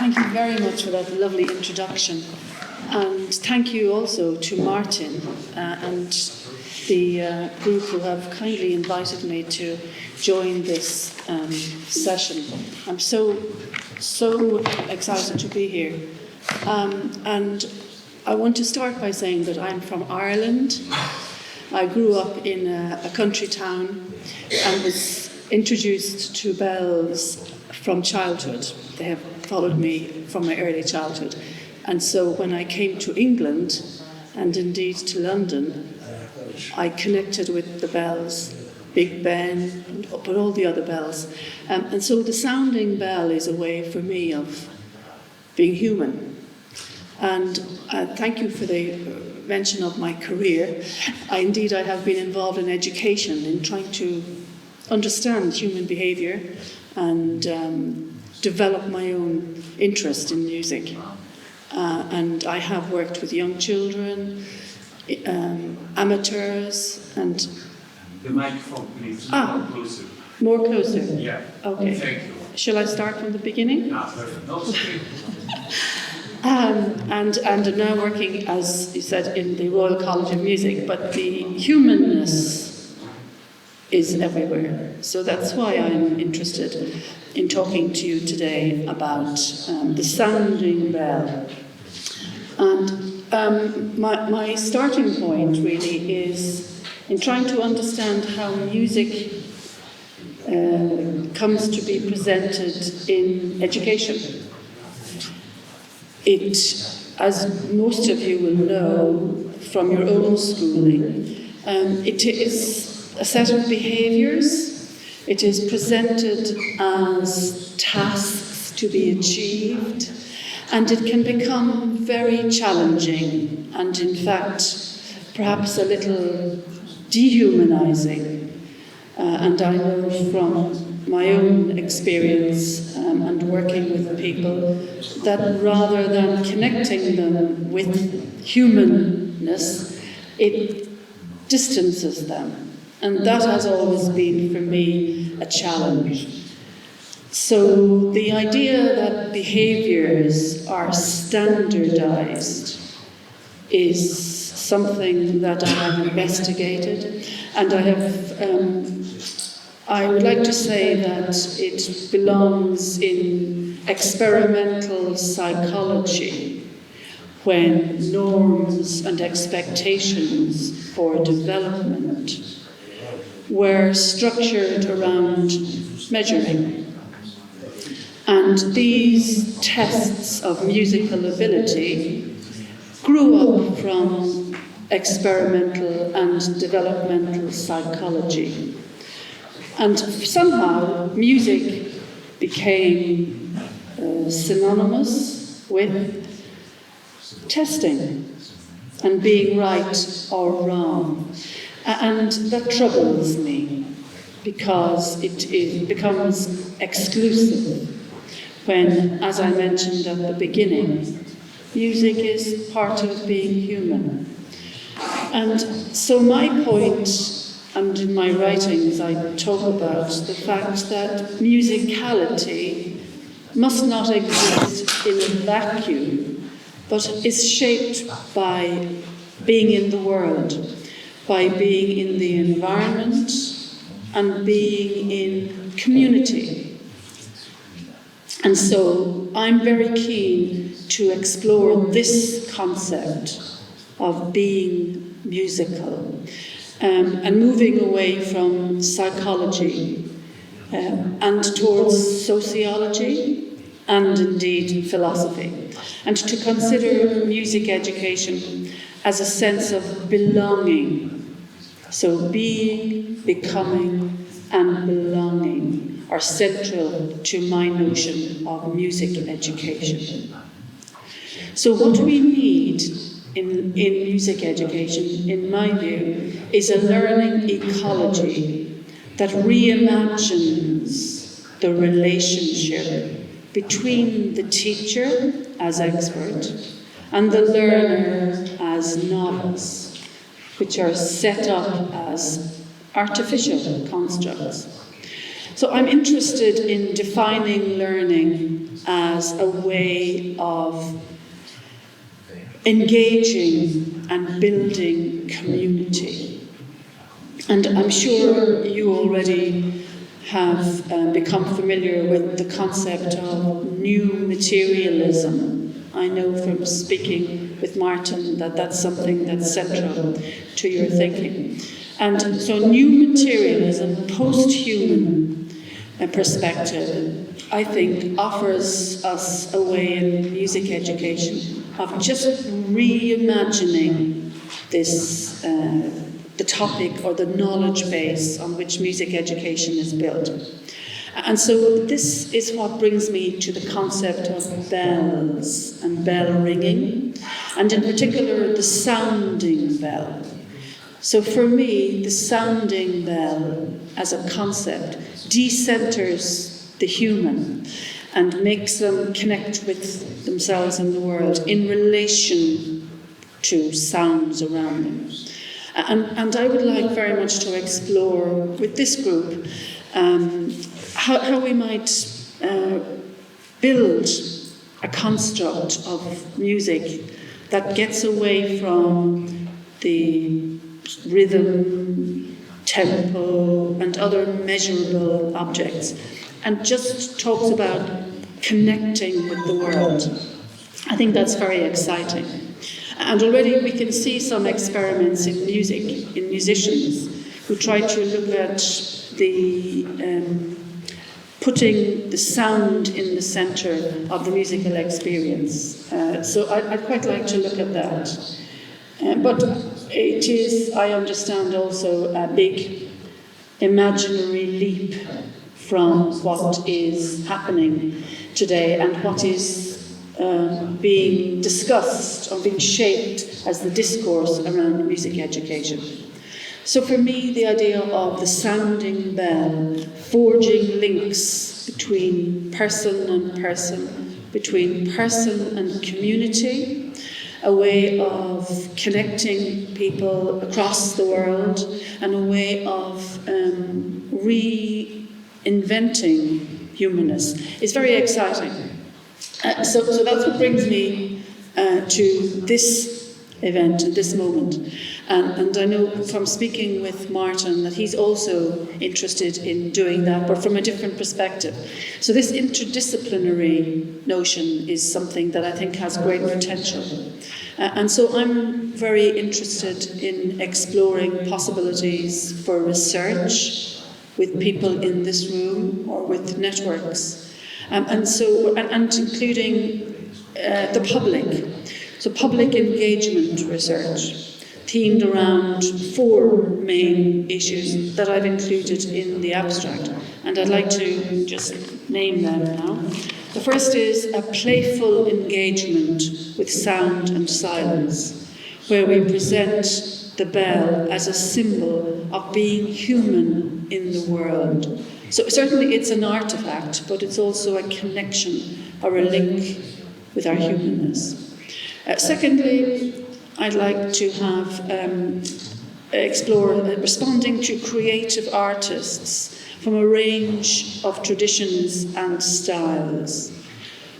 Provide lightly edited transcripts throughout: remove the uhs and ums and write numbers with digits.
Thank you very much for that lovely introduction. And thank you also to Martin and the group who have kindly invited me to join this session. I'm so excited to be here. And I want to start by saying that I'm from Ireland. I grew up in a country town and was introduced to bells from childhood. They have followed me from my early childhood. And so when I came to England, and indeed to London, I connected with the bells, Big Ben, but all the other bells. And so the sounding bell is a way for me of being human. And thank you for the mention of my career. I have been involved in education, in trying to understand human behaviour and develop my own interest in music. And I have worked with young children, amateurs, and... The microphone, please. More closer. More closer? Yeah. Okay. Thank you. Shall I start from the beginning? Perfect. No, and I'm now working, as you said, in the Royal College of Music, but the humanness is everywhere. So that's why I'm interested in talking to you today about the sounding bell. And my starting point really is in trying to understand how music comes to be presented in education. It, as most of you will know from your own schooling, it is a set of behaviours. It is presented as tasks to be achieved, and it can become very challenging and, in fact, perhaps a little dehumanizing. And I know from my own experience and working with people that rather than connecting them with humanness, it distances them. And that has always been, for me, a challenge. So the idea that behaviours are standardised is something that I have investigated, and I would like to say that it belongs in experimental psychology, when norms and expectations for development were structured around measuring. And these tests of musical ability grew up from experimental and developmental psychology. And somehow music became synonymous with testing and being right or wrong. And that troubles me because it becomes exclusive when, as I mentioned at the beginning, music is part of being human. And so my point, and in my writings I talk about the fact that musicality must not exist in a vacuum, but is shaped by being in the world, by being in the environment, and being in community. And so I'm very keen to explore this concept of being musical and moving away from psychology and towards sociology and indeed philosophy, and to consider music education as a sense of belonging. So being, becoming, and belonging are central to my notion of music education. So what we need in music education, in my view, is a learning ecology that reimagines the relationship between the teacher as expert and the learner as novice, which are set up as artificial constructs. So I'm interested in defining learning as a way of engaging and building community. And I'm sure you already have become familiar with the concept of new materialism. I know from speaking with Martin that that's something that's central to your thinking. And so new materialism, post-human perspective, I think offers us a way in music education of just reimagining this the topic or the knowledge base on which music education is built. And so this is what brings me to the concept of bells and bell ringing, and in particular the sounding bell. So for me, the sounding bell as a concept decenters the human and makes them connect with themselves and the world in relation to sounds around them. And I would like very much to explore with this group how we might build a construct of music that gets away from the rhythm, tempo, and other measurable objects, and just talks about connecting with the world. I think that's very exciting. And already we can see some experiments in music, in musicians, who try to look at the putting the sound in the centre of the musical experience. So I'd quite like to look at that. But it is, I understand, also a big imaginary leap from what is happening today and what is being discussed or being shaped as the discourse around music education. So for me, the idea of the sounding bell, forging links between person and person, between person and community, a way of connecting people across the world, and a way of reinventing humanness is very exciting. So that's what brings me to this event and this moment. And I know from speaking with Martin that he's also interested in doing that, but from a different perspective. So this interdisciplinary notion is something that I think has great potential. And so I'm very interested in exploring possibilities for research with people in this room or with networks. And including the public. So public engagement research, themed around 4 main issues that I've included in the abstract. And I'd like to just name them now. The first is a playful engagement with sound and silence, where we present the bell as a symbol of being human in the world. So certainly it's an artifact, but it's also a connection or a link with our humanness. Secondly, I'd like to have explore responding to creative artists from a range of traditions and styles,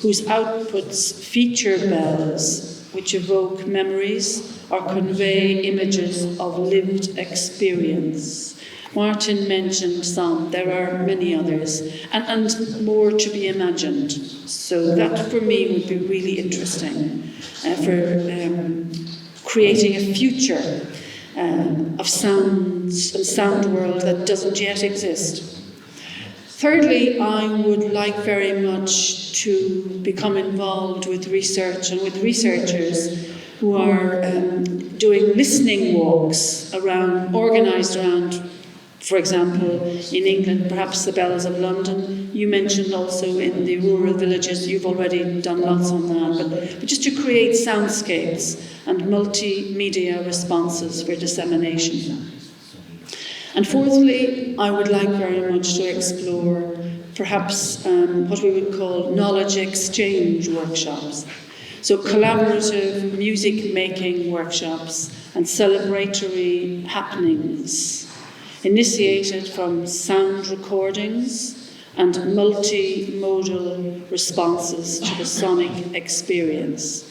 whose outputs feature bells which evoke memories or convey images of lived experience. Martin mentioned some, there are many others, and more to be imagined. So that for me would be really interesting for creating a future of sounds and sound world that doesn't yet exist. Thirdly, I would like very much to become involved with research and with researchers who are doing listening walks organised around, for example, in England, perhaps the bells of London. You mentioned also in the rural villages, you've already done lots on that, but just to create soundscapes and multimedia responses for dissemination. And fourthly, I would like very much to explore perhaps what we would call knowledge exchange workshops. So collaborative music making workshops and celebratory happenings, initiated from sound recordings and multimodal responses to the sonic experience.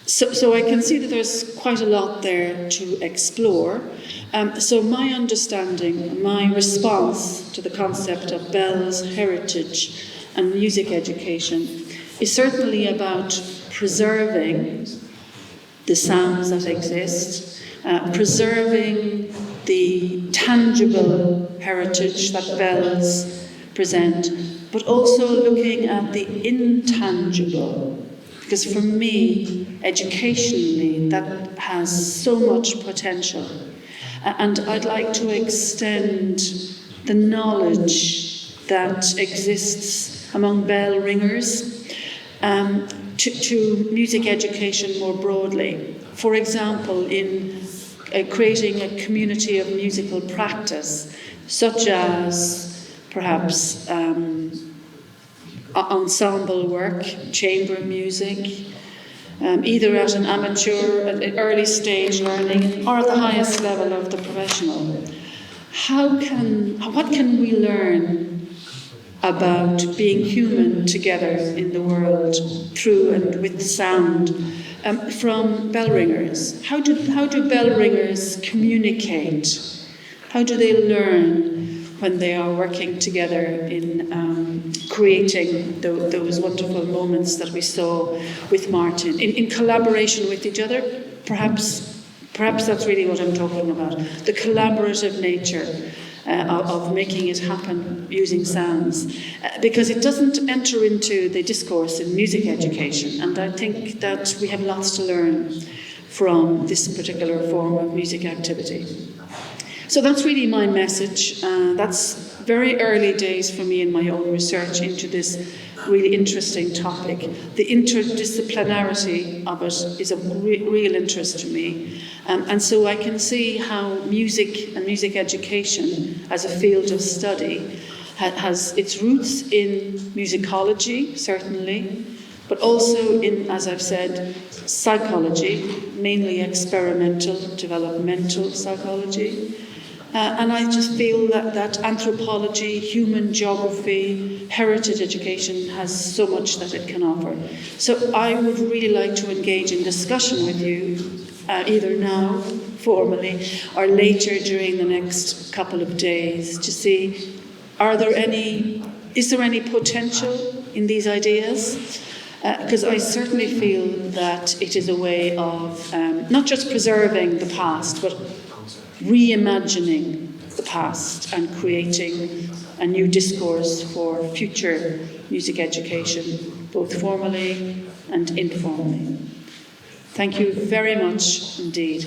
So I can see that there's quite a lot there to explore. So my understanding, my response to the concept of bells, heritage and music education is certainly about preserving the sounds that exist, preserving the tangible heritage that bells present, but also looking at the intangible. Because for me, educationally, that has so much potential. And I'd like to extend the knowledge that exists among bell ringers to music education more broadly. For example, in creating a community of musical practice, such as perhaps ensemble work, chamber music, either at an amateur, at early stage learning, or at the highest level of the professional. What can we learn about being human together in the world through and with sound from bell ringers? How do bell ringers communicate? How do they learn when they are working together in creating those wonderful moments that we saw with Martin, in collaboration with each other? Perhaps that's really what I'm talking about, the collaborative nature of making it happen using sounds, because it doesn't enter into the discourse in music education, and I think that we have lots to learn from this particular form of music activity. So that's really my message. That's very early days for me in my own research into this really interesting topic. The interdisciplinarity of it is of real interest to me. And so I can see how music and music education as a field of study has its roots in musicology, certainly, but also in, as I've said, psychology, mainly experimental, developmental psychology. And I just feel that anthropology, human geography, heritage education has so much that it can offer. So I would really like to engage in discussion with you, either now, formally, or later during the next couple of days, to see, is there any potential in these ideas? Because I certainly feel that it is a way of not just preserving the past, but reimagining the past and creating a new discourse for future music education, both formally and informally. Thank you very much indeed.